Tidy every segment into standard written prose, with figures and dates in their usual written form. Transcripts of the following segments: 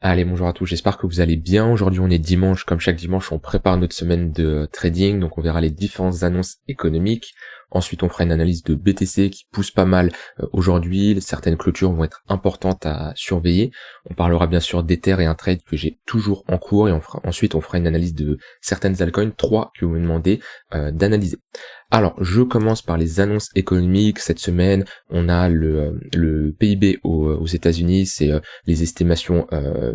Allez, bonjour à tous, j'espère que vous allez bien. Aujourd'hui on est dimanche, comme chaque dimanche on prépare notre semaine de trading, donc on verra les différentes annonces économiques. Ensuite on fera une analyse de BTC qui pousse pas mal aujourd'hui, certaines clôtures vont être importantes à surveiller. On parlera bien sûr d'Ether et un trade que j'ai toujours en cours et ensuite on fera une analyse de certaines altcoins, 3 que vous me demandez d'analyser. Alors, je commence par les annonces économiques. Cette semaine, on a le PIB aux États-Unis, c'est les estimations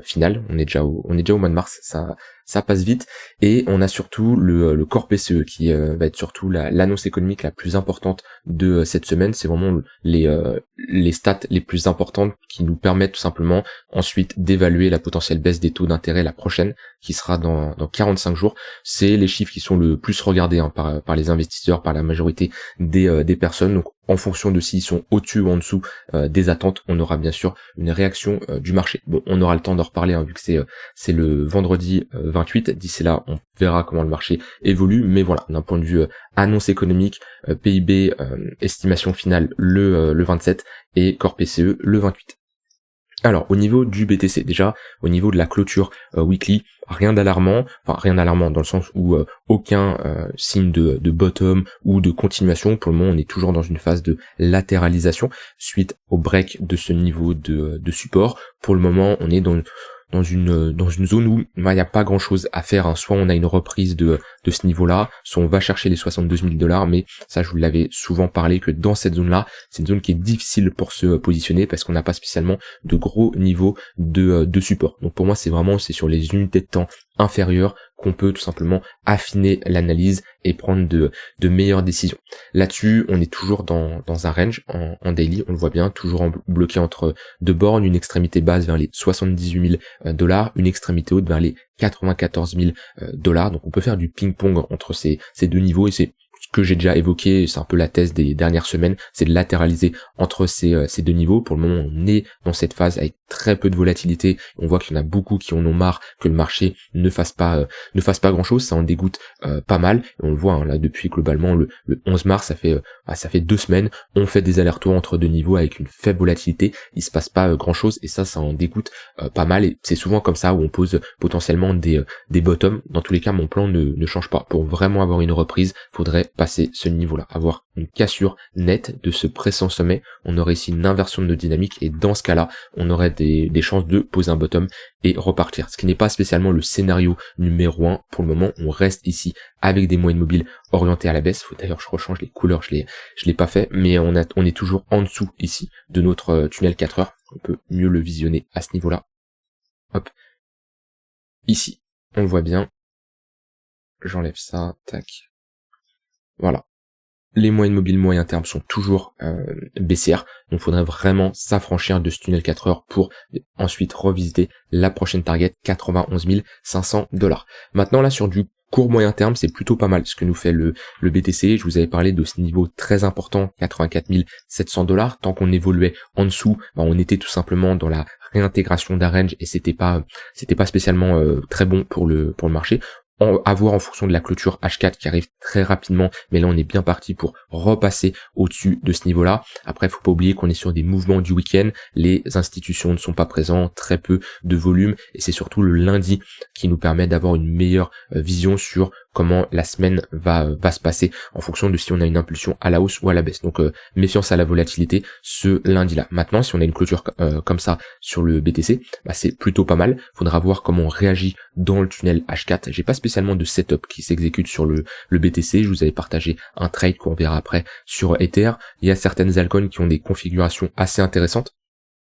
finales. On est déjà au mois de mars, ça passe vite. Et on a surtout le Core PCE qui va être surtout l'annonce économique la plus importante de cette semaine. C'est vraiment les stats les plus importantes qui nous permettent tout simplement ensuite d'évaluer la potentielle baisse des taux d'intérêt la prochaine, qui sera dans 45 jours. C'est les chiffres qui sont le plus regardés par les investisseurs, par la majorité des personnes. Donc en fonction de s'ils sont au-dessus ou en dessous des attentes, on aura bien sûr une réaction du marché. Bon, on aura le temps d'en reparler vu que c'est le vendredi 28. D'ici là, on verra comment le marché évolue. Mais voilà, d'un point de vue annonce économique, PIB, estimation finale le 27 et Core PCE le 28. Alors, au niveau du BTC, déjà, au niveau de la clôture weekly, rien d'alarmant dans le sens où aucun signe de bottom ou de continuation. Pour le moment, on est toujours dans une phase de latéralisation suite au break de ce niveau de support. Pour le moment, on est dans une zone où il n'y a pas grand chose à faire, Soit on a une reprise de ce niveau-là, soit on va chercher les 72 000 $, mais ça je vous l'avais souvent parlé que dans cette zone-là, c'est une zone qui est difficile pour se positionner parce qu'on n'a pas spécialement de gros niveaux de support. Donc pour moi c'est sur les unités de temps inférieures qu'on peut tout simplement affiner l'analyse et prendre de meilleures décisions. Là-dessus, on est toujours dans un range en daily, on le voit bien, toujours bloqué entre deux bornes, une extrémité basse vers les 78 000 $, une extrémité haute vers les 94 000 $. Donc on peut faire du ping-pong entre ces deux niveaux et c'est ce que j'ai déjà évoqué, c'est un peu la thèse des dernières semaines, c'est de latéraliser entre ces deux niveaux. Pour le moment, on est dans cette phase avec très peu de volatilité. On voit qu'il y en a beaucoup qui en ont marre que le marché ne fasse pas grand chose. Ça en dégoûte pas mal. Et on le voit là depuis globalement le 11 mars, ça fait 2 semaines. On fait des allers-retours entre deux niveaux avec une faible volatilité. Il se passe pas grand chose et ça en dégoûte pas mal. Et c'est souvent comme ça où on pose potentiellement des bottoms. Dans tous les cas, mon plan ne change pas. Pour vraiment avoir une reprise, faudrait passer ce niveau-là, avoir une cassure nette de ce précédent sommet. On aurait ici une inversion de notre dynamique et dans ce cas-là, on aurait des chances de poser un bottom et repartir. Ce qui n'est pas spécialement le scénario numéro 1 pour le moment. On reste ici avec des moyennes mobiles orientées à la baisse. D'ailleurs, je rechange les couleurs, je l'ai pas fait, mais on est toujours en dessous ici de notre tunnel 4 heures. On peut mieux le visionner à ce niveau-là. Hop. Ici, on le voit bien. J'enlève ça, tac. Voilà. Les moyennes mobiles moyen terme sont toujours baissières, donc il faudrait vraiment s'affranchir de ce tunnel 4 heures pour ensuite revisiter la prochaine target 91 500 $. Maintenant là sur du court moyen terme, c'est plutôt pas mal ce que nous fait le BTC. Je vous avais parlé de ce niveau très important, 84 700 $. Tant qu'on évoluait en dessous, on était tout simplement dans la réintégration d'un range et c'était pas spécialement très bon pour le marché. À voir en fonction de la clôture H4 qui arrive très rapidement, mais là on est bien parti pour repasser au-dessus de ce niveau-là. Après, faut pas oublier qu'on est sur des mouvements du week-end, les institutions ne sont pas présentes, très peu de volume, et c'est surtout le lundi qui nous permet d'avoir une meilleure vision sur comment la semaine va se passer en fonction de si on a une impulsion à la hausse ou à la baisse. Donc méfiance à la volatilité ce lundi-là. Maintenant, si on a une clôture comme ça sur le BTC, c'est plutôt pas mal. Faudra voir comment on réagit dans le tunnel H4. J'ai pas spécialement de setup qui s'exécute sur le BTC. Je vous avais partagé un trade qu'on verra après sur Ether. Il y a certaines altcoins qui ont des configurations assez intéressantes.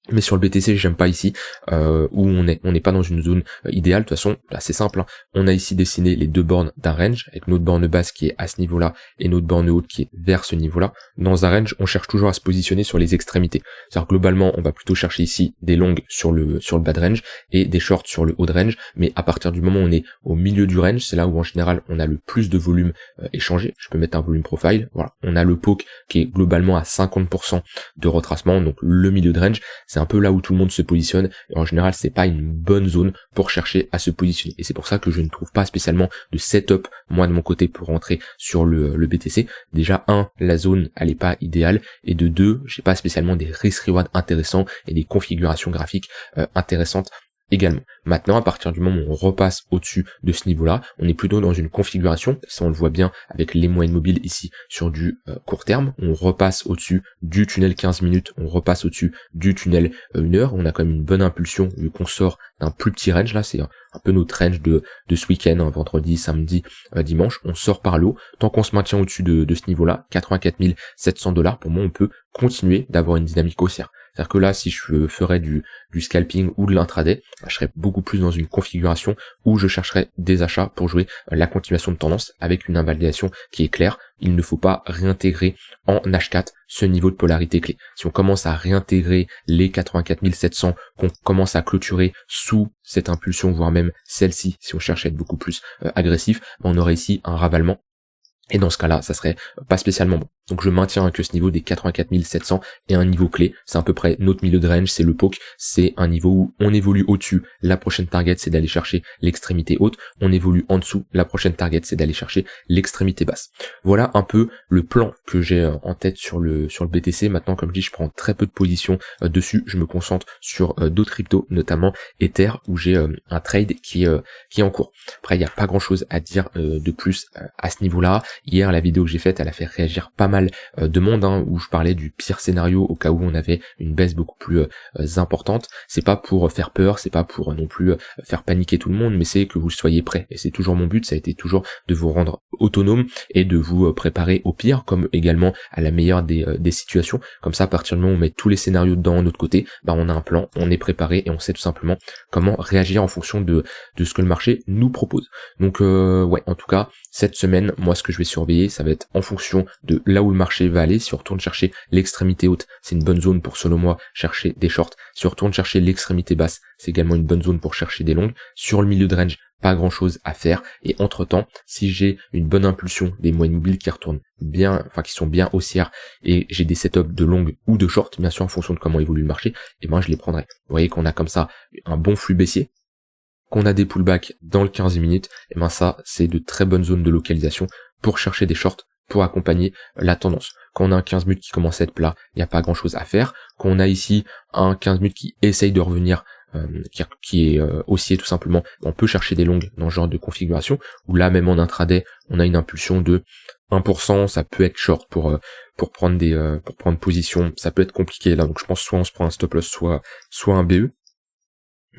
Mais sur le BTC, j'aime pas ici, où on n'est pas dans une zone idéale. De toute façon, c'est simple, On a ici dessiné les deux bornes d'un range, avec notre borne basse qui est à ce niveau-là, et notre borne haute qui est vers ce niveau-là. Dans un range, on cherche toujours à se positionner sur les extrémités. C'est-à-dire, globalement, on va plutôt chercher ici des longues sur le bas de range, et des shorts sur le haut de range, mais à partir du moment où on est au milieu du range, c'est là où en général, on a le plus de volume échangé. Je peux mettre un volume profile, voilà. On a le poke qui est globalement à 50% de retracement, donc le milieu de range, c'est un peu là où tout le monde se positionne, et en général c'est pas une bonne zone pour chercher à se positionner, et c'est pour ça que je ne trouve pas spécialement de setup moi de mon côté pour rentrer sur le BTC. Déjà la zone elle est pas idéale, et de 2, j'ai pas spécialement des risk reward intéressants et des configurations graphiques intéressantes également. Maintenant, à partir du moment où on repasse au-dessus de ce niveau-là, on est plutôt dans une configuration, ça on le voit bien avec les moyennes mobiles ici sur du court terme, on repasse au-dessus du tunnel 15 minutes, on repasse au-dessus du tunnel 1 heure, on a quand même une bonne impulsion vu qu'on sort d'un plus petit range, là c'est un peu notre range de ce week-end, hein, vendredi, samedi, dimanche, on sort par l'eau, tant qu'on se maintient au-dessus de ce niveau-là, 84 700 $, pour moi on peut continuer d'avoir une dynamique haussière. C'est-à-dire que là, si je ferais du scalping ou de l'intraday, je serais beaucoup plus dans une configuration où je chercherais des achats pour jouer la continuation de tendance avec une invalidation qui est claire. Il ne faut pas réintégrer en H4 ce niveau de polarité clé. Si on commence à réintégrer les 84 700, qu'on commence à clôturer sous cette impulsion, voire même celle-ci, si on cherche à être beaucoup plus agressif, on aurait ici un ravalement. Et dans ce cas-là, ça serait pas spécialement bon. Donc je maintiens que ce niveau des 84 700 est un niveau clé. C'est à peu près notre milieu de range, c'est le poke. C'est un niveau où on évolue au-dessus. La prochaine target, c'est d'aller chercher l'extrémité haute. On évolue en dessous. La prochaine target, c'est d'aller chercher l'extrémité basse. Voilà un peu le plan que j'ai en tête sur le BTC. Maintenant, comme je dis, je prends très peu de positions dessus. Je me concentre sur d'autres cryptos, notamment Ether, où j'ai un trade qui est en cours. Après, il n'y a pas grand-chose à dire de plus à ce niveau-là. Hier, la vidéo que j'ai faite, elle a fait réagir pas mal de monde, hein, où je parlais du pire scénario au cas où on avait une baisse beaucoup plus importante. C'est pas pour faire peur, c'est pas pour non plus faire paniquer tout le monde, mais c'est que vous soyez prêts. Et c'est toujours mon but, ça a été toujours de vous rendre autonome et de vous préparer au pire, comme également à la meilleure des situations. Comme ça, à partir du moment où on met tous les scénarios dedans de notre côté, on a un plan, on est préparé et on sait tout simplement comment réagir en fonction de ce que le marché nous propose. Donc ouais, en tout cas, cette semaine, moi ce que je vais surveiller, ça va être en fonction de là où le marché va aller. Si on retourne chercher l'extrémité haute, c'est une bonne zone pour, selon moi, chercher des shorts. Si on retourne chercher l'extrémité basse, c'est également une bonne zone pour chercher des longues. Sur le milieu de range, pas grand chose à faire. Et entre temps, si j'ai une bonne impulsion des moyennes mobiles qui retournent bien, enfin qui sont bien haussières, et j'ai des setups de longues ou de shorts, bien sûr en fonction de comment évolue le marché, et je les prendrai. Vous voyez qu'on a comme ça un bon flux baissier, qu'on a des pullbacks dans le 15 minutes, et ça c'est de très bonnes zones de localisation pour chercher des shorts, pour accompagner la tendance. Quand on a un 15 minutes qui commence à être plat, il n'y a pas grand chose à faire. Quand on a ici un 15 minutes qui essaye de revenir, qui est haussier tout simplement, on peut chercher des longues dans ce genre de configuration, où là même en intraday, on a une impulsion de 1%, ça peut être short pour prendre position, ça peut être compliqué là, donc je pense soit on se prend un stop loss, soit un BE.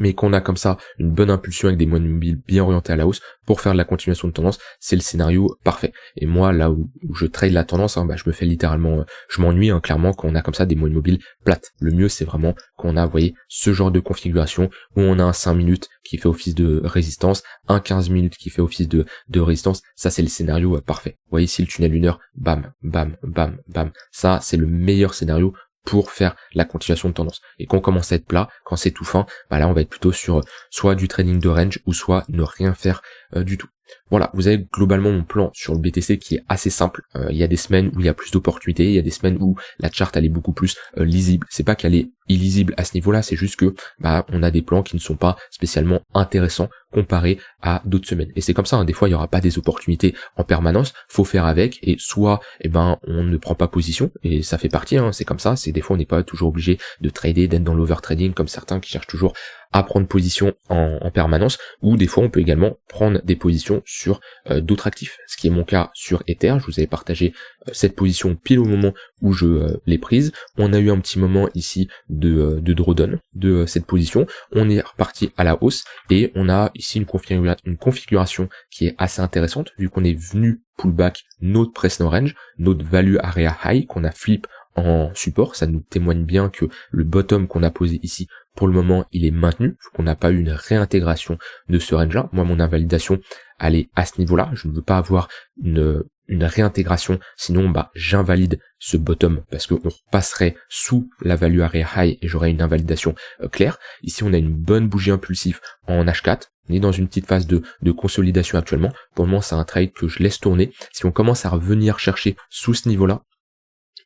Mais qu'on a comme ça une bonne impulsion avec des moyennes mobiles bien orientées à la hausse pour faire de la continuation de tendance, c'est le scénario parfait. Et moi, là où je trade la tendance, je me fais littéralement, je m'ennuie clairement quand on a comme ça des moyennes mobiles plates. Le mieux, c'est vraiment quand on a, vous voyez, ce genre de configuration où on a un 5 minutes qui fait office de résistance, un 15 minutes qui fait office de résistance. Ça, c'est le scénario parfait. Vous voyez ici le tunnel 1 heure, bam, bam, bam, bam. Ça, c'est le meilleur scénario pour faire la continuation de tendance. Et quand on commence à être plat, quand c'est tout fin, là on va être plutôt sur soit du trading de range ou soit ne rien faire du tout. Voilà, vous avez globalement mon plan sur le BTC qui est assez simple. Il y a des semaines où il y a plus d'opportunités, il y a des semaines où la charte elle est beaucoup plus lisible. C'est pas qu'elle est illisible à ce niveau-là, c'est juste que on a des plans qui ne sont pas spécialement intéressants comparés à d'autres semaines. Et c'est comme ça, hein, des fois il y aura pas des opportunités en permanence, faut faire avec, et soit on ne prend pas position, et ça fait partie, hein, c'est comme ça, c'est des fois on n'est pas toujours obligé de trader, d'être dans l'overtrading comme certains qui cherchent toujours à prendre position en permanence, ou des fois on peut également prendre des positions sur d'autres actifs, ce qui est mon cas sur Ether. Je vous avais partagé cette position pile au moment où je l'ai prise. On a eu un petit moment ici de drawdown de cette position, on est reparti à la hausse, et on a ici une configuration qui est assez intéressante, vu qu'on est venu pullback notre précédent range, notre value area high, qu'on a flip en support. Ça nous témoigne bien que le bottom qu'on a posé ici, pour le moment, il est maintenu, qu'on n'a pas eu une réintégration de ce range-là. Moi, mon invalidation, elle est à ce niveau-là. Je ne veux pas avoir une réintégration, sinon j'invalide ce bottom parce qu'on passerait sous la value area high et j'aurais une invalidation claire. Ici, on a une bonne bougie impulsive en H4. On est dans une petite phase de consolidation actuellement. Pour le moment, c'est un trade que je laisse tourner. Si on commence à revenir chercher sous ce niveau-là,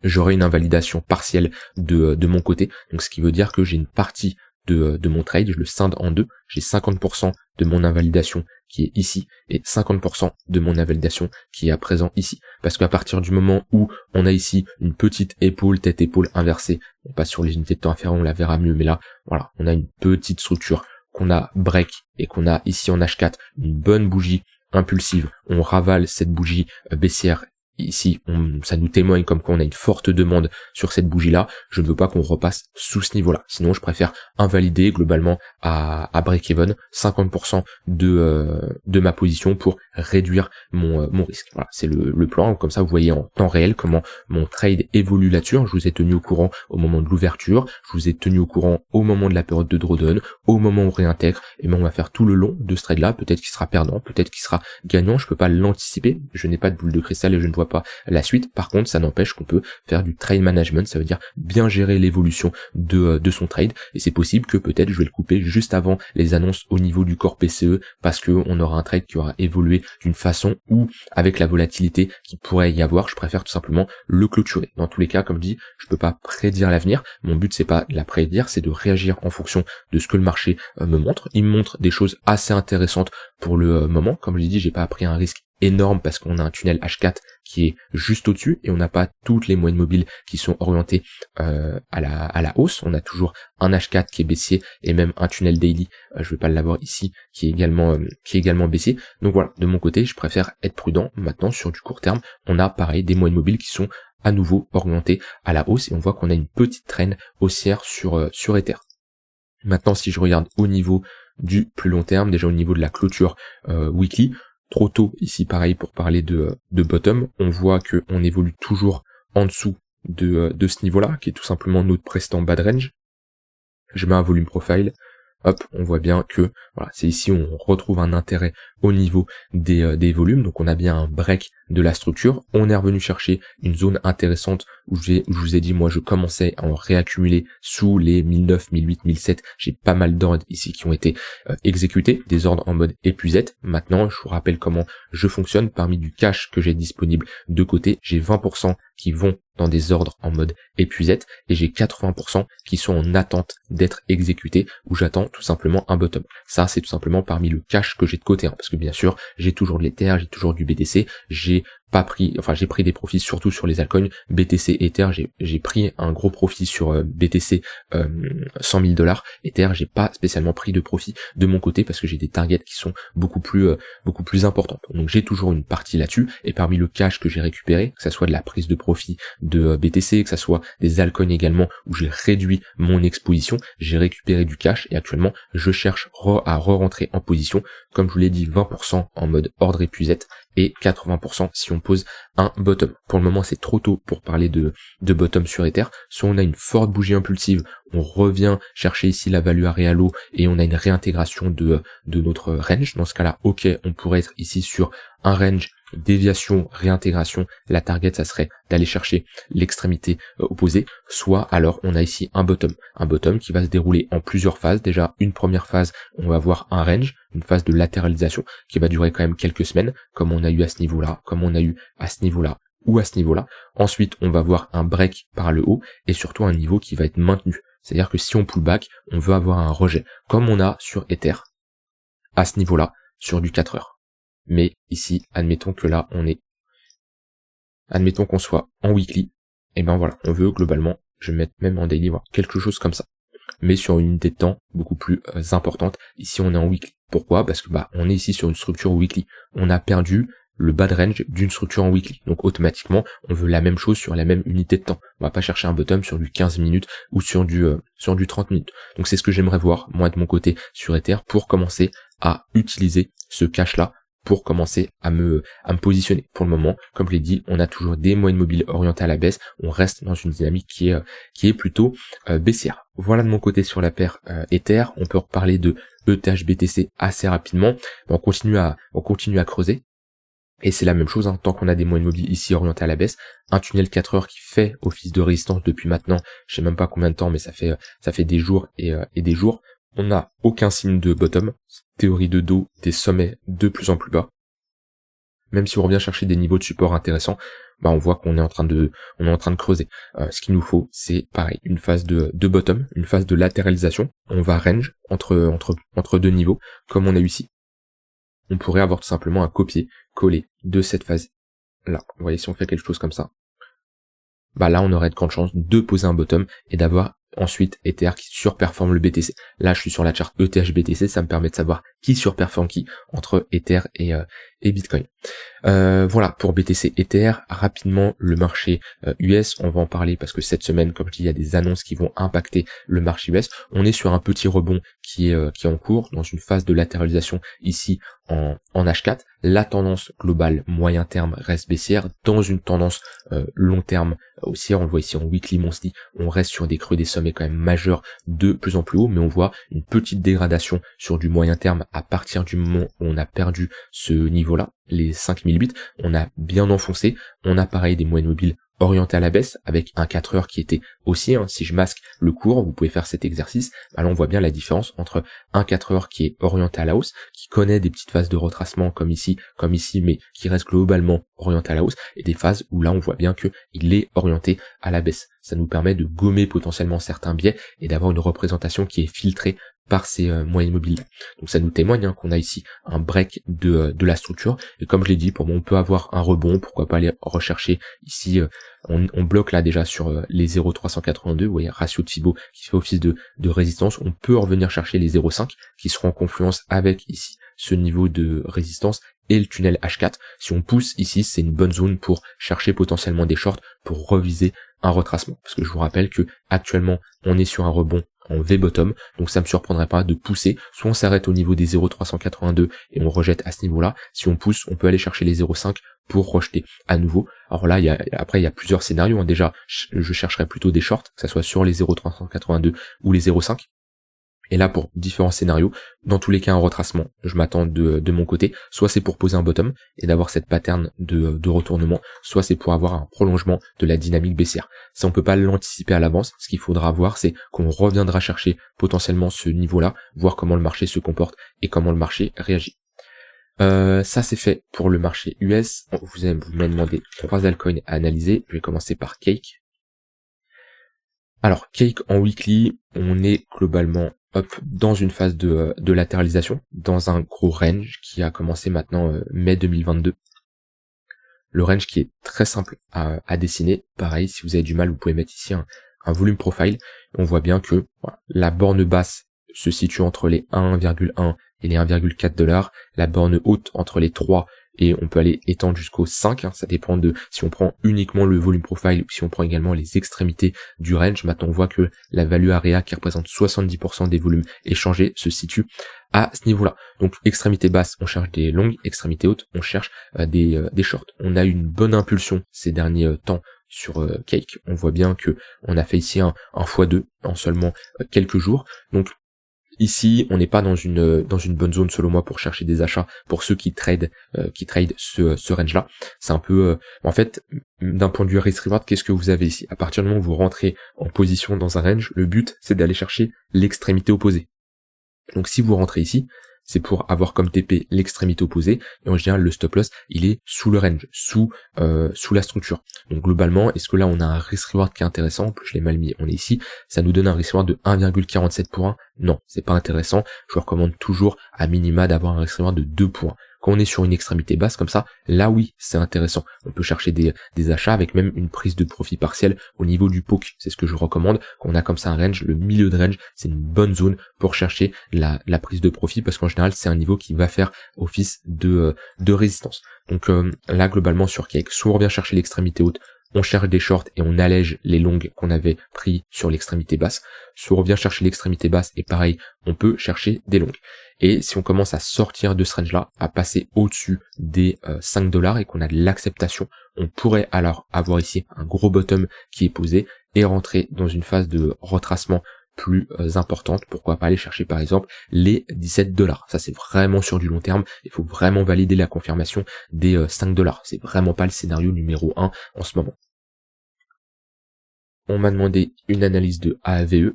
j'aurai une invalidation partielle de mon côté, donc ce qui veut dire que j'ai une partie de mon trade, je le scinde en deux, j'ai 50% de mon invalidation qui est ici, et 50% de mon invalidation qui est à présent ici, parce qu'à partir du moment où on a ici une petite épaule, tête-épaule inversée, on passe sur les unités de temps inférieures, on la verra mieux, mais là, voilà, on a une petite structure qu'on a break et qu'on a ici en H4 une bonne bougie impulsive, on ravale cette bougie baissière. Ici, ça nous témoigne comme quoi on a une forte demande sur cette bougie-là. Je ne veux pas qu'on repasse sous ce niveau-là. Sinon, je préfère invalider globalement à break-even 50% de ma position pour réduire mon risque. Voilà, c'est le plan. Comme ça, vous voyez en temps réel comment mon trade évolue là-dessus. Je vous ai tenu au courant au moment de l'ouverture. Je vous ai tenu au courant au moment de la période de drawdown, au moment où on réintègre. Et bien, on va faire tout le long de ce trade-là. Peut-être qu'il sera perdant, peut-être qu'il sera gagnant. Je peux pas l'anticiper. Je n'ai pas de boule de cristal et je ne vois pas la suite. Par contre, ça n'empêche qu'on peut faire du trade management, ça veut dire bien gérer l'évolution de son trade, et c'est possible que peut-être je vais le couper juste avant les annonces au niveau du corps PCE, parce que on aura un trade qui aura évolué d'une façon où, avec la volatilité qui pourrait y avoir, je préfère tout simplement le clôturer. Dans tous les cas, comme je dis, je peux pas prédire l'avenir. Mon but, c'est pas de la prédire, c'est de réagir en fonction de ce que le marché me montre. Il me montre des choses assez intéressantes pour le moment. Comme je l'ai dit, j'ai pas pris un risque énorme parce qu'on a un tunnel H4 qui est juste au-dessus et on n'a pas toutes les moyennes mobiles qui sont orientées à la hausse. On a toujours un H4 qui est baissier et même un tunnel daily, je vais pas l'avoir ici, qui est également baissier. Donc voilà, de mon côté, je préfère être prudent. Maintenant, sur du court terme, on a pareil des moyennes mobiles qui sont à nouveau orientées à la hausse et on voit qu'on a une petite traîne haussière sur Ether. Maintenant, si je regarde au niveau du plus long terme, déjà au niveau de la clôture weekly, trop tôt ici pareil pour parler de bottom, on voit que on évolue toujours en dessous de ce niveau-là, qui est tout simplement notre précédent bad range. Je mets un volume profile, hop, on voit bien que voilà, c'est ici où on retrouve un intérêt au niveau des volumes, donc on a bien un break de la structure. On est revenu chercher une zone intéressante où je vous ai dit, moi je commençais à en réaccumuler sous les 1009, 1008, 1007, j'ai pas mal d'ordres ici qui ont été exécutés, des ordres en mode épuisette. Maintenant, je vous rappelle comment je fonctionne. Parmi du cash que j'ai disponible de côté, j'ai 20% qui vont dans des ordres en mode épuisette et j'ai 80% qui sont en attente d'être exécutés, où j'attends tout simplement un bottom. Ça, c'est tout simplement parmi le cash que j'ai de côté, parce que bien sûr, j'ai toujours de l'Ether, j'ai toujours du BTC, j'ai pris des profits surtout sur les altcoins, BTC, Ether, j'ai pris un gros profit sur BTC 100 000 $, Ether, j'ai pas spécialement pris de profit de mon côté parce que j'ai des targets qui sont beaucoup plus importantes. Donc j'ai toujours une partie là-dessus, et parmi le cash que j'ai récupéré, que ça soit de la prise de profit de BTC, que ça soit des altcoins également où j'ai réduit mon exposition, j'ai récupéré du cash et actuellement je cherche à re-rentrer en position, comme je vous l'ai dit, 20% en mode ordre épuisette et 80% si on pose un bottom. Pour le moment, c'est trop tôt pour parler de bottom sur Ether. Soit on a une forte bougie impulsive, on revient chercher ici la value à réalo et on a une réintégration de notre range. Dans ce cas-là, ok, on pourrait être ici sur un range, déviation, réintégration. La target, ça serait d'aller chercher l'extrémité opposée. Soit alors on a ici un bottom qui va se dérouler en plusieurs phases. Déjà, une première phase, on va avoir un range, une phase de latéralisation qui va durer quand même quelques semaines, comme on a eu à ce niveau-là, comme on a eu à ce niveau-là ou à ce niveau-là. Ensuite, on va voir un break par le haut et surtout un niveau qui va être maintenu. C'est-à-dire que si on pull back, on veut avoir un rejet, comme on a sur Ether, à ce niveau-là, sur du 4 heures. Mais ici, admettons que là, admettons qu'on soit en weekly, et ben voilà, on veut globalement, je vais mettre même en daily, voir quelque chose comme ça, mais sur une unité de temps beaucoup plus importante. Ici, on est en weekly. Pourquoi? Parce que on est ici sur une structure weekly. On a perdu le bad range d'une structure en weekly. Donc automatiquement, on veut la même chose sur la même unité de temps. On va pas chercher un bottom sur du 15 minutes ou sur du 30 minutes. Donc c'est ce que j'aimerais voir, moi de mon côté, sur Ether, pour commencer à utiliser ce cash-là, pour commencer à me positionner. Pour le moment, comme je l'ai dit, on a toujours des moyennes mobiles orientées à la baisse, on reste dans une dynamique qui est plutôt baissière. Voilà de mon côté sur la paire Ether. On peut reparler de ETH/BTC assez rapidement. On continue à creuser. Et c'est la même chose, tant qu'on a des moyennes mobiles ici orientées à la baisse, un tunnel 4 heures qui fait office de résistance depuis maintenant, je sais même pas combien de temps, mais ça fait des jours et des jours. On n'a aucun signe de bottom, théorie de dos, des sommets de plus en plus bas. Même si on revient chercher des niveaux de support intéressants, on voit qu'on est en train de creuser. Ce qu'il nous faut, c'est pareil, une phase de bottom, une phase de latéralisation. On va range entre deux niveaux, comme on a eu ici. On pourrait avoir tout simplement un copier-coller de cette phase là. Vous voyez, si on fait quelque chose comme ça, là on aurait de grandes chances de poser un bottom et d'avoir Ensuite, Ether qui surperforme le BTC. Là, je suis sur la charte ETH BTC, ça me permet de savoir qui surperforme qui entre Ether et Bitcoin. Voilà pour BTC Ether. Rapidement, le marché US, on va en parler parce que cette semaine, comme je dis, il y a des annonces qui vont impacter le marché US. On est sur un petit rebond qui est en cours, dans une phase de latéralisation ici en H4. La tendance globale moyen terme reste baissière, dans une tendance long terme haussière. On le voit ici en weekly monthly, on reste sur des creux des sommets quand même majeurs de plus en plus haut, mais on voit une petite dégradation sur du moyen terme à partir du moment où on a perdu ce niveau-là, les 5008, on a bien enfoncé. On a pareil des moyennes mobiles orientées à la baisse avec un 4 heures qui était haussier. Si je masque le cours, vous pouvez faire cet exercice. Là on voit bien la différence entre un 4 heures qui est orienté à la hausse, qui connaît des petites phases de retracement comme ici, mais qui reste globalement orienté à la hausse, et des phases où là on voit bien que il est orienté à la baisse. Ça nous permet de gommer potentiellement certains biais et d'avoir une représentation qui est filtrée par ces moyennes mobiles. Donc ça nous témoigne qu'on a ici un break de la structure, et comme je l'ai dit, pour moi on peut avoir un rebond, pourquoi pas aller rechercher ici, on bloque là déjà sur les 0,382, vous voyez, ratio de Fibo qui fait office de résistance. On peut revenir chercher les 0,5 qui seront en confluence avec ici ce niveau de résistance et le tunnel H4. Si on pousse ici, c'est une bonne zone pour chercher potentiellement des shorts pour reviser un retracement, parce que je vous rappelle que actuellement on est sur un rebond en V-bottom, donc ça me surprendrait pas de pousser. Soit on s'arrête au niveau des 0,382 et on rejette à ce niveau-là. Si on pousse, on peut aller chercher les 0,5 pour rejeter à nouveau. Alors là, après il y a plusieurs scénarios. Déjà, je chercherai plutôt des shorts, que ça soit sur les 0,382 ou les 0,5. Et là, pour différents scénarios, dans tous les cas, un retracement, je m'attends de mon côté. Soit c'est pour poser un bottom et d'avoir cette pattern de retournement, soit c'est pour avoir un prolongement de la dynamique baissière. Ça, on peut pas l'anticiper à l'avance. Ce qu'il faudra voir, c'est qu'on reviendra chercher potentiellement ce niveau-là, voir comment le marché se comporte et comment le marché réagit. Ça, c'est fait pour le marché US. Vous m'avez demandé 3 altcoins à analyser. Je vais commencer par Cake. Alors, Cake en weekly, on est globalement dans une phase de latéralisation, dans un gros range qui a commencé maintenant mai 2022. Le range qui est très simple à dessiner. Pareil, si vous avez du mal, vous pouvez mettre ici un volume profile. On voit bien que voilà, la borne basse se situe entre les 1,1 et les 1,4 $, la borne haute entre les 3 et on peut aller étendre jusqu'au 5, ça dépend de si on prend uniquement le volume profile ou si on prend également les extrémités du range. Maintenant on voit que la value area qui représente 70% des volumes échangés se situe à ce niveau-là. Donc extrémité basse, on cherche des longues, extrémité haute, on cherche des shorts. On a une bonne impulsion ces derniers temps sur Cake. On voit bien que on a fait ici un x2 en seulement quelques jours. Donc ici, on n'est pas dans une bonne zone selon moi pour chercher des achats pour ceux qui trade ce range-là. C'est un peu, en fait, d'un point de vue risk reward, qu'est-ce que vous avez ici? À partir du moment où vous rentrez en position dans un range, le but c'est d'aller chercher l'extrémité opposée. Donc si vous rentrez ici, c'est pour avoir comme TP l'extrémité opposée, et en général le stop loss il est sous le range, sous la structure. Donc globalement, est-ce que là on a un risk reward qui est intéressant? En plus je l'ai mal mis, on est ici, ça nous donne un risk reward de 1,47 pour 1. Non, c'est pas intéressant. Je vous recommande toujours à minima d'avoir un risk reward de 2 points. Quand on est sur une extrémité basse comme ça, là oui, c'est intéressant. On peut chercher des achats avec même une prise de profit partiel au niveau du poke. C'est ce que je recommande. Quand on a comme ça un range, le milieu de range, c'est une bonne zone pour chercher la prise de profit parce qu'en général, c'est un niveau qui va faire office de résistance. Donc là, globalement, sur Cake, soit on revient chercher l'extrémité haute, on cherche des shorts et on allège les longues qu'on avait pris sur l'extrémité basse, soit on revient chercher l'extrémité basse et pareil, on peut chercher des longues. Et si on commence à sortir de ce range-là, à passer au-dessus des 5 $ et qu'on a de l'acceptation, on pourrait alors avoir ici un gros bottom qui est posé et rentrer dans une phase de retracement plus importante. Pourquoi pas aller chercher par exemple les 17 $. Ça c'est vraiment sur du long terme, il faut vraiment valider la confirmation des 5 $. C'est vraiment pas le scénario numéro 1 en ce moment. On m'a demandé une analyse de AAVE.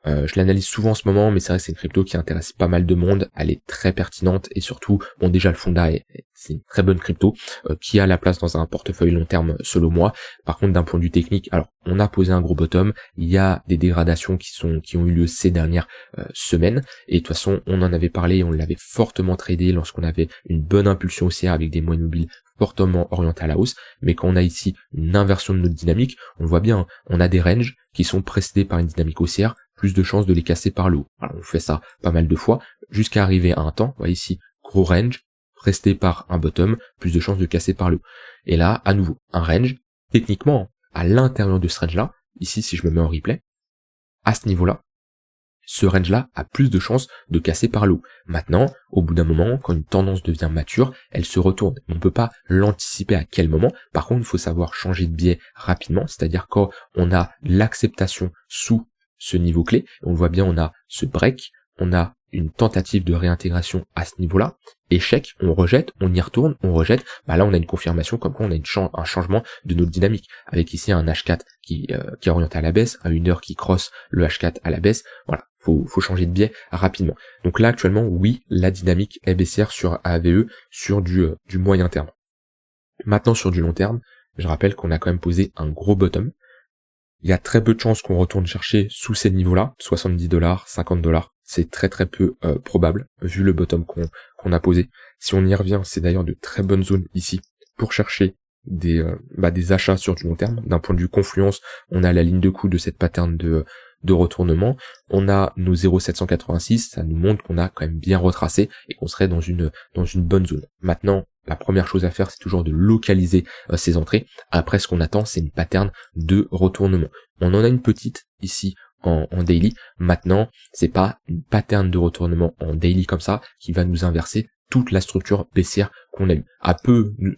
Je l'analyse souvent en ce moment, mais c'est vrai que c'est une crypto qui intéresse pas mal de monde, elle est très pertinente et surtout, bon déjà le Fonda c'est une très bonne crypto qui a la place dans un portefeuille long terme selon moi. Par contre d'un point de vue technique, alors on a posé un gros bottom, il y a des dégradations qui ont eu lieu ces dernières semaines et de toute façon on en avait parlé, on l'avait fortement tradé lorsqu'on avait une bonne impulsion haussière avec des moyennes mobiles fortement orientées à la hausse, mais quand on a ici une inversion de notre dynamique, on voit bien, on a des ranges qui sont précédés par une dynamique haussière, plus de chances de les casser par le haut. Alors on fait ça pas mal de fois, jusqu'à arriver à un temps, vous voyez ici, gros range, précédé par un bottom, plus de chances de casser par le haut. Et là, à nouveau, un range, techniquement, à l'intérieur de ce range-là, ici si je me mets en replay, à ce niveau-là, ce range-là a plus de chances de casser par le haut. Maintenant, au bout d'un moment, quand une tendance devient mature, elle se retourne. On ne peut pas l'anticiper à quel moment. Par contre, il faut savoir changer de biais rapidement, c'est-à-dire quand on a l'acceptation sous ce niveau clé, on le voit bien, on a ce break, on a une tentative de réintégration à ce niveau-là, échec, on rejette, on y retourne, on rejette, là on a une confirmation comme quoi on a un changement de notre dynamique, avec ici un H4 qui est orienté à la baisse, à une heure qui crosse le H4 à la baisse, voilà, faut changer de biais rapidement. Donc là actuellement, oui, la dynamique est baissière sur AVE, sur du moyen terme. Maintenant sur du long terme, je rappelle qu'on a quand même posé un gros bottom. Il y a très peu de chances qu'on retourne chercher sous ces niveaux-là, $70, $50. C'est très très peu probable, vu le bottom qu'on a posé. Si on y revient, c'est d'ailleurs de très bonnes zones ici pour chercher des achats sur du long terme. D'un point de vue confluence, on a la ligne de coup de cette pattern de retournement. On a nos 0,786, ça nous montre qu'on a quand même bien retracé et qu'on serait dans une bonne zone. Maintenant, la première chose à faire, c'est toujours de localiser ces entrées. Après, ce qu'on attend, c'est une pattern de retournement. On en a une petite ici en daily. Maintenant, c'est pas une pattern de retournement en daily comme ça qui va nous inverser toute la structure baissière qu'on a eue.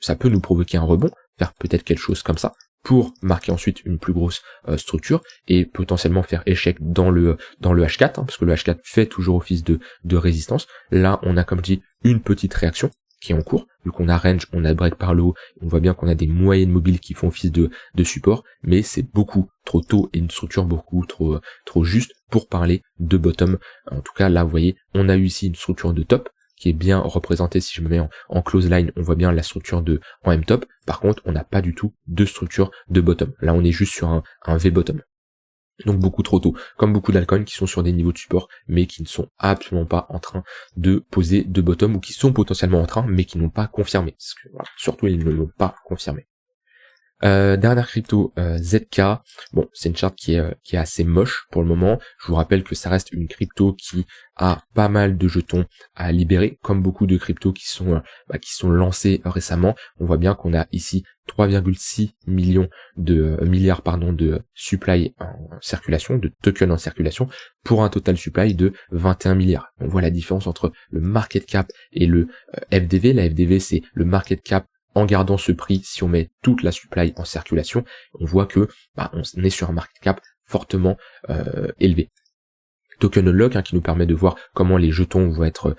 Ça peut nous provoquer un rebond, faire peut-être quelque chose comme ça, pour marquer ensuite une plus grosse structure et potentiellement faire échec dans le H4, parce que le H4 fait toujours office de résistance. Là, on a comme je dis une petite réaction qui est en cours, vu qu'on a range, on a break par le haut, on voit bien qu'on a des moyennes mobiles qui font office de support, mais c'est beaucoup trop tôt et une structure beaucoup trop juste pour parler de bottom. En tout cas, là, vous voyez, on a eu ici une structure de top qui est bien représentée. Si je me mets en close line, on voit bien la structure en M-top. Par contre, on n'a pas du tout de structure de bottom. Là, on est juste sur un V-bottom. Donc beaucoup trop tôt, comme beaucoup d'altcoins qui sont sur des niveaux de support, mais qui ne sont absolument pas en train de poser de bottom, ou qui sont potentiellement en train, mais qui n'ont pas confirmé. Parce que, voilà, surtout, ils ne l'ont pas confirmé. Dernière crypto, ZK. Bon, c'est une charte qui est assez moche pour le moment. Je vous rappelle que ça reste une crypto qui a pas mal de jetons à libérer, comme beaucoup de cryptos qui sont lancés récemment. On voit bien qu'on a ici 3,6 milliards de supply en circulation, de tokens en circulation, pour un total supply de 21 milliards. On voit la différence entre le market cap et le FDV. La FDV, c'est le market cap en gardant ce prix. Si on met toute la supply en circulation, on voit que on est sur un market cap fortement élevé. Token unlock qui nous permet de voir comment les jetons vont être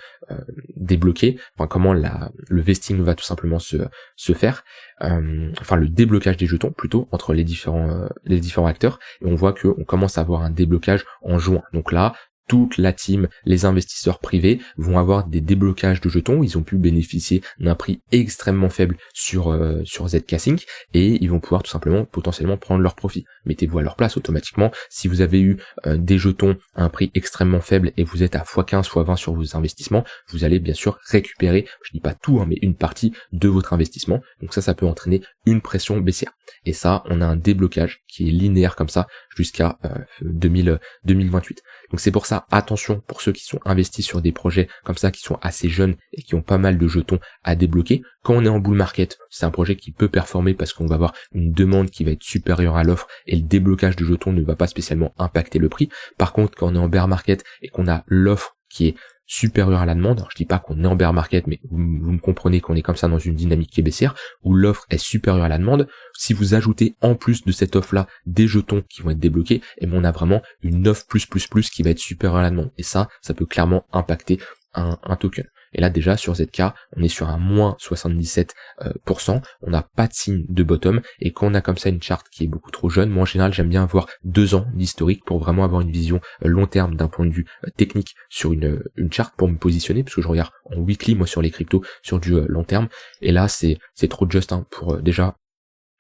débloqués, comment le vesting va tout simplement se faire, le déblocage des jetons plutôt entre les différents acteurs, et on voit qu'on commence à avoir un déblocage en juin. Donc là, toute la team, les investisseurs privés vont avoir des déblocages de jetons, ils ont pu bénéficier d'un prix extrêmement faible sur ZK Sync, et ils vont pouvoir tout simplement potentiellement prendre leur profit. Mettez-vous à leur place automatiquement. Si vous avez eu des jetons à un prix extrêmement faible et vous êtes à x15, x20 sur vos investissements, vous allez bien sûr récupérer, je dis pas tout, mais une partie de votre investissement. Donc ça peut entraîner une pression baissière. Et ça, on a un déblocage qui est linéaire comme ça jusqu'à 2028. Donc c'est pour ça, attention pour ceux qui sont investis sur des projets comme ça, qui sont assez jeunes et qui ont pas mal de jetons à débloquer. Quand on est en bull market, c'est un projet qui peut performer parce qu'on va avoir une demande qui va être supérieure à l'offre et le déblocage de jetons ne va pas spécialement impacter le prix. Par contre, quand on est en bear market et qu'on a l'offre qui est supérieur à la demande, alors je dis pas qu'on est en bear market, mais vous me comprenez qu'on est comme ça dans une dynamique qui est baissière, où l'offre est supérieure à la demande. Si vous ajoutez en plus de cette offre là des jetons qui vont être débloqués, et on a vraiment une offre plus qui va être supérieure à la demande, et ça peut clairement impacter un token. Et là déjà sur ZK, on est sur un moins 77%, on n'a pas de signe de bottom, et quand on a comme ça une charte qui est beaucoup trop jeune, moi en général j'aime bien avoir 2 ans d'historique pour vraiment avoir une vision long terme d'un point de vue technique sur une charte pour me positionner, parce que je regarde en weekly moi sur les cryptos sur du long terme, et là c'est trop juste pour déjà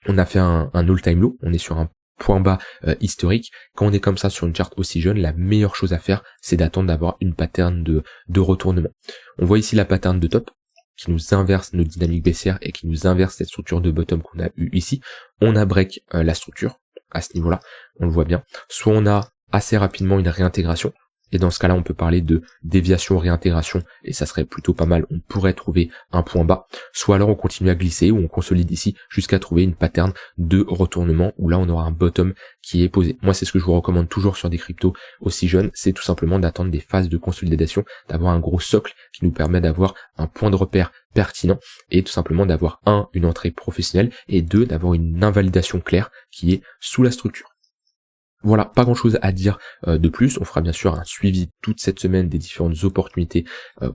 on a fait un all-time low, on est sur un point bas historique. Quand on est comme ça sur une charte aussi jeune, la meilleure chose à faire, c'est d'attendre d'avoir une pattern de retournement. On voit ici la pattern de top, qui nous inverse nos dynamiques baissières et qui nous inverse cette structure de bottom qu'on a eu ici. On a break la structure à ce niveau-là, on le voit bien. Soit on a assez rapidement une réintégration, et dans ce cas-là, on peut parler de déviation, réintégration, et ça serait plutôt pas mal, on pourrait trouver un point bas. Soit alors on continue à glisser, ou on consolide ici, jusqu'à trouver une pattern de retournement, où là on aura un bottom qui est posé. Moi c'est ce que je vous recommande toujours sur des cryptos aussi jeunes, c'est tout simplement d'attendre des phases de consolidation, d'avoir un gros socle qui nous permet d'avoir un point de repère pertinent, et tout simplement d'avoir une entrée professionnelle, et d'avoir une invalidation claire qui est sous la structure. Voilà, pas grand chose à dire de plus. On fera bien sûr un suivi toute cette semaine des différentes opportunités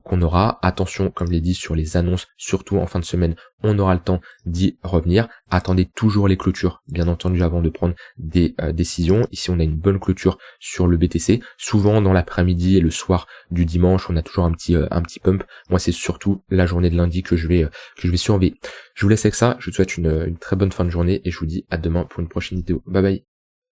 qu'on aura. Attention, comme je l'ai dit, sur les annonces, surtout en fin de semaine, on aura le temps d'y revenir. Attendez toujours les clôtures, bien entendu, avant de prendre des décisions. Ici, on a une bonne clôture sur le BTC. Souvent, dans l'après-midi et le soir du dimanche, on a toujours un petit pump. Moi, c'est surtout la journée de lundi que je vais surveiller. Je vous laisse avec ça. Je vous souhaite une très bonne fin de journée et je vous dis à demain pour une prochaine vidéo. Bye bye.